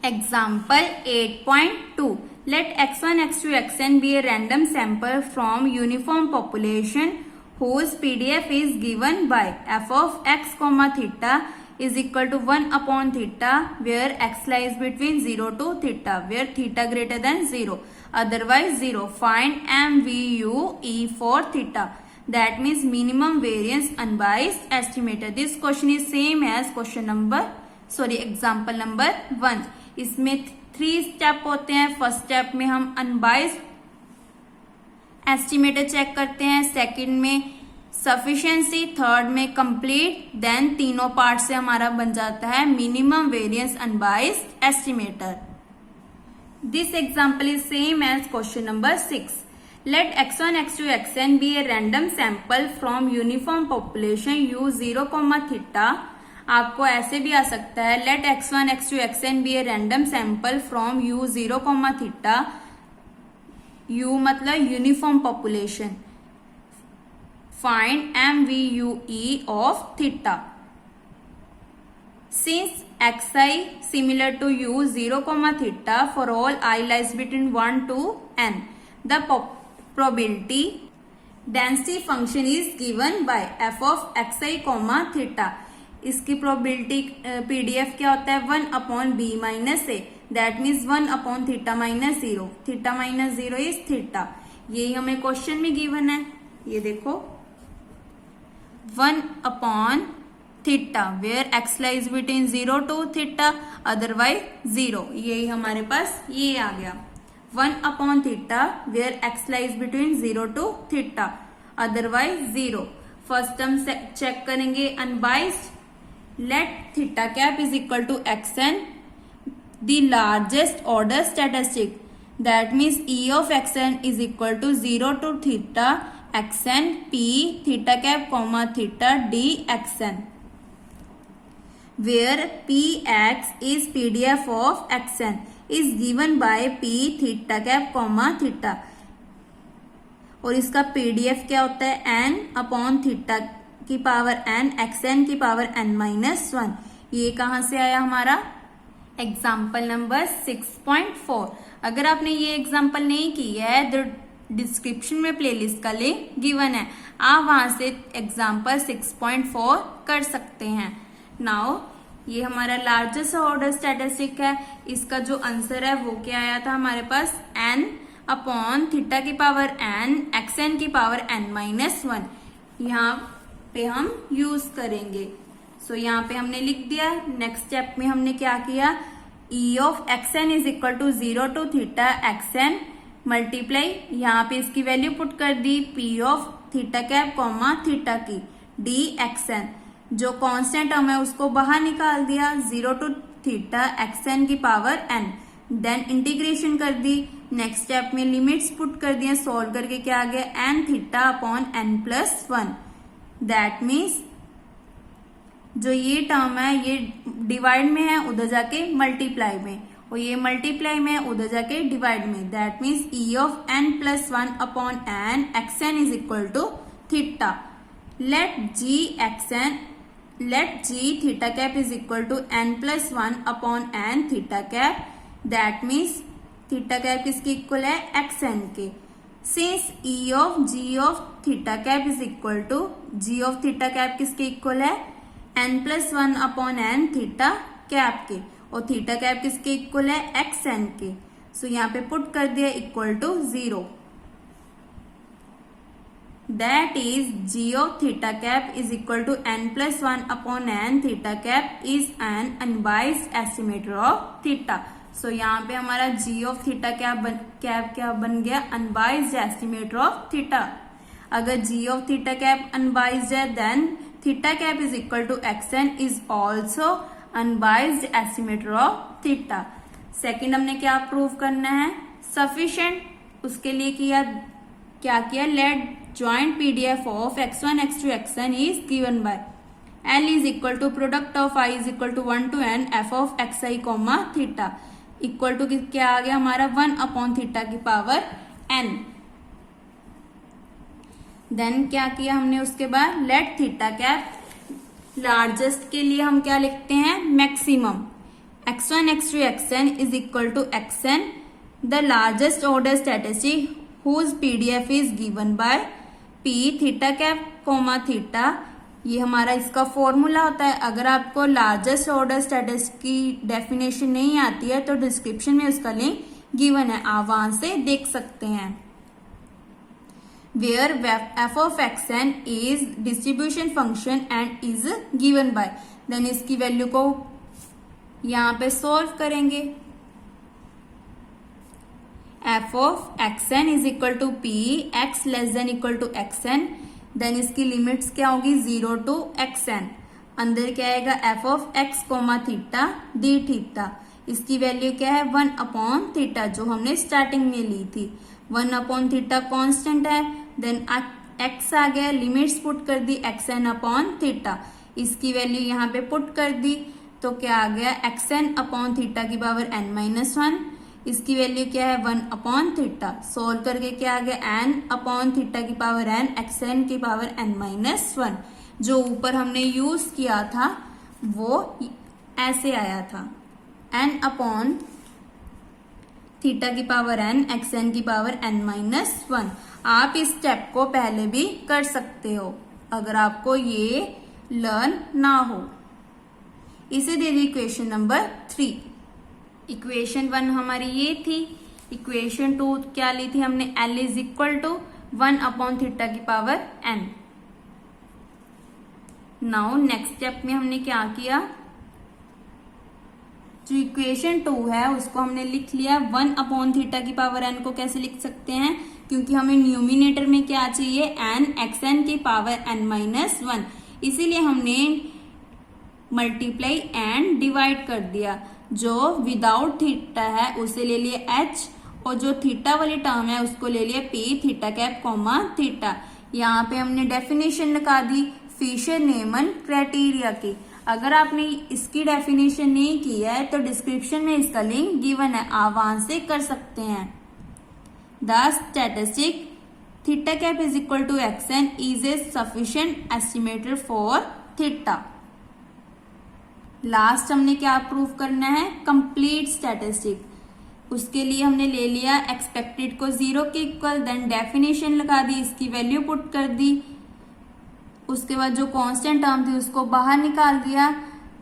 Example 8.2. Let x1, x2, xn be a random sample from uniform population whose PDF is given by f of x comma theta is equal to 1 upon theta where x lies between 0 to theta where theta greater than 0 otherwise 0. Find MVUE for theta. That means minimum variance unbiased estimator. This question is same as example number 1. इसमें 3 step होते हैं. First step में हम unbiased estimator check करते हैं, second में sufficiency, third में complete, then तीनों पार्ट से हमारा बन जाता है minimum variance unbiased estimator. This example is same as question number 6. Let x1, x2, xn be a random sample from uniform population u 0, theta. आपको ऐसे भी आ सकता है let x1, x2, xn be a random sample from u 0, theta. u मतलब uniform population. Find MVUE of theta. Since xi similar to u 0, theta for all I lies between 1 to n, the probability density function is given by f of xi, theta. इसकी probability PDF क्या होता है 1 upon B minus A. That means 1 upon theta minus 0. Theta minus 0 is theta. यही हमें question में given है. ये देखो 1 upon theta where x lies between 0 to theta otherwise 0. यही हमारे पास ये आ गया 1 upon theta where x lies between 0 to theta otherwise 0. First term check करेंगे unbiased. Let theta cap is equal to xn, the largest order statistic. That means E of xn is equal to 0 to theta xn p theta cap comma theta d xn, where px is PDF of xn is given by p theta cap comma theta. और इसका PDF क्या होता है n upon theta की power n xn की power n minus 1. ये कहां से आया हमारा एग्जाम्पल नंबर 6.4. अगर आपने ये एग्जाम्पल नहीं किया है तो डिस्क्रिप्शन में प्लेलिस्ट का लिंक गिवन है, आप वहां से एग्जाम्पल 6.4 कर सकते हैं. नाउ ये हमारा लार्जेस्ट ऑर्डर स्टैटिस्टिक है. इसका जो आंसर है वो क्या आया था हमारे पास n अपॉन थीटा की पावर n xn की पावर n माइनस 1. यहाँ पे हम यूज करेंगे. सो यहाँ पे हमने लिख दिया. नेक्स्ट स्टेप में हमने क्या किया E of xn is equal to 0 to theta xn multiply यहाँ पे इसकी वैल्यू पुट कर दी P of theta cap comma theta की d xn. जो कांस्टेंट टर्म है उसको बाहर निकाल दिया 0 टू थीटा xn की पावर n. देन इंटीग्रेशन कर दी. नेक्स्ट स्टेप में लिमिट्स पुट कर दिए. सॉल्व करके क्या आ गया n थीटा upon n plus 1. That means जो ये टर्म है ये डिवाइड में है उधर जाके मल्टीप्लाई में, और ये मल्टीप्लाई में है उधर जाके डिवाइड में. That means E of n plus 1 upon n xn is equal to theta. Let g theta cap is equal to n plus 1 upon n theta cap. That means theta cap किसके equal है xn के. Since E of g of theta cap is equal to g of theta cap किसके equal है n plus 1 upon n theta cap के, और theta cap किसके equal है xn के. सो यहाँ पे पुट कर दिया equal to 0. That is g of theta cap is equal to n plus 1 upon n theta cap is an unbiased estimator of theta. So यहाँ पे हमारा g ऑफ थीटा कैप क्या बन गया अनबाइस्ड एस्टिमेटर ऑफ थीटा. अगर g of theta cap unbiased है then theta cap is equal to xn is also unbiased estimator of theta. Second हमने क्या प्रूव करना है सफिशिएंट. उसके लिए क्या किया let joint PDF of x1, x2, xn is given by L is equal to product of I is equal to 1 to n f of xi comma theta equal to क्या आ गया हमारा 1 अपॉन थीटा की power n. Then क्या किया हमने उसके बाद लेट थीटा कैप लार्जेस्ट के लिए हम क्या लिखते हैं maximum x1, x2, xn is equal to xn, the largest order statistic whose PDF is given by p theta cap comma theta. ये हमारा इसका फॉर्मूला होता है। अगर आपको लार्जेस्ट ऑर्डर स्टैटिस्टिक की डेफिनेशन नहीं आती है तो डिस्क्रिप्शन में उसका लिंक गिवन है, आप वहां से देख सकते हैं। Where f of xn is distribution function and is given by, then इसकी वैल्यू को यहाँ पे सॉल्व करेंगे। f of xn is equal to p, x less than equal to xn, then इसकी लिमिट्स क्या होगी 0 to xn। अंदर क्या आएगा f of x comma theta D theta, इसकी वैल्यू क्या है 1 अपॉन थीटा जो हमने स्टार्टिंग में ली थी। 1 अपॉन थीटा कॉन्स्टेंट है, देन x आ गया, लिमिट्स पुट कर दी xn अपॉन थीटा, इसकी वैल्यू यहाँ पे पुट कर दी तो क्या आ गया xn अपॉन थीटा की पावर n-1, इसकी वैल्यू क्या है 1 अपॉन थीटा। सोल्व करके क्या आ गया n अपॉन थीटा की पावर n, xn की पावर n-1। जो ऊपर हमने यूज किया था वो ऐसे आया था n अपॉन थीटा की पावर n, xn की पावर n-1। आप इस स्टेप को पहले भी कर सकते हो अगर आपको ये लर्न ना हो। इसे दे दी इक्वेशन नंबर 3। इक्वेशन 1 हमारी ये थी। इक्वेशन 2 क्या ली थी हमने, L is equal to 1 upon theta की power n। Now next step में हमने क्या किया, जो इक्वेशन 2 है उसको हमने लिख लिया 1 अपॉन थीटा की पावर n को कैसे लिख सकते हैं, क्योंकि हमें न्यूमिनेटर में क्या चाहिए n, xn की पावर n-1, इसीलिए हमने मल्टीप्लाई एंड डिवाइड कर दिया। जो विदाउट थीटा है उसे ले लिया h, और जो थीटा वाली टर्म है उसको ले लिया p theta cap comma theta. यहाँ पे हमने डेफिनेशन लगा दी फिशर न्यूमैन क्राइटेरिया की। अगर आपने इसकी डेफिनेशन नहीं की है तो डिस्क्रिप्शन में इसका लिंक गिवन है, आप वहां से कर सकते हैं। The statistic theta cap is equal to xn is a sufficient estimator for theta. Last हमने क्या प्रूव करना है, कंप्लीट स्टैटिस्टिक। उसके लिए हमने ले लिया एक्सपेक्टेड को 0 के इक्वल, देन डेफिनेशन लगा दी, इसकी वैल्यू पुट कर दी, उसके बाद जो कांस्टेंट टर्म थी उसको बाहर निकाल दिया,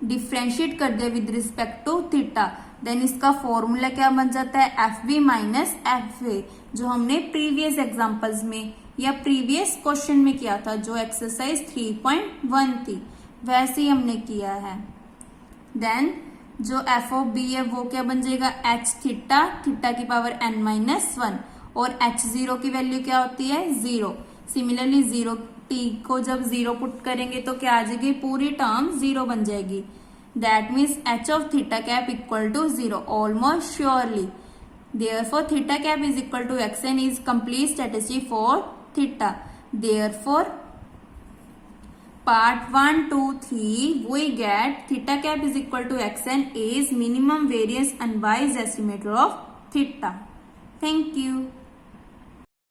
डिफ्रेंशिएट कर दिया with respect to theta, then इसका फॉर्मूला क्या बन जाता है F B minus F A, जो हमने प्रीवियस एग्जांपल्स में या प्रीवियस क्वेश्चन में किया था, जो एक्सरसाइज 3.1 थी वैसे ही हमने किया है। देन जो एफ ऑफ बी है वो क्या बन जाएगा एच थीटा, थीटा की पावर n-1, और h0 की वैल्यू क्या होती है 0। सिमिलरली 0 t को जब 0 पुट करेंगे तो क्या आ जाएगी, पूरी टर्म 0 बन जाएगी। That means h of theta cap equal to 0 almost surely. Therefore theta cap is equal to xn is complete statistic for theta. Therefore part 1, 2, 3 we get theta cap is equal to xn is minimum variance unbiased estimator of theta. Thank you.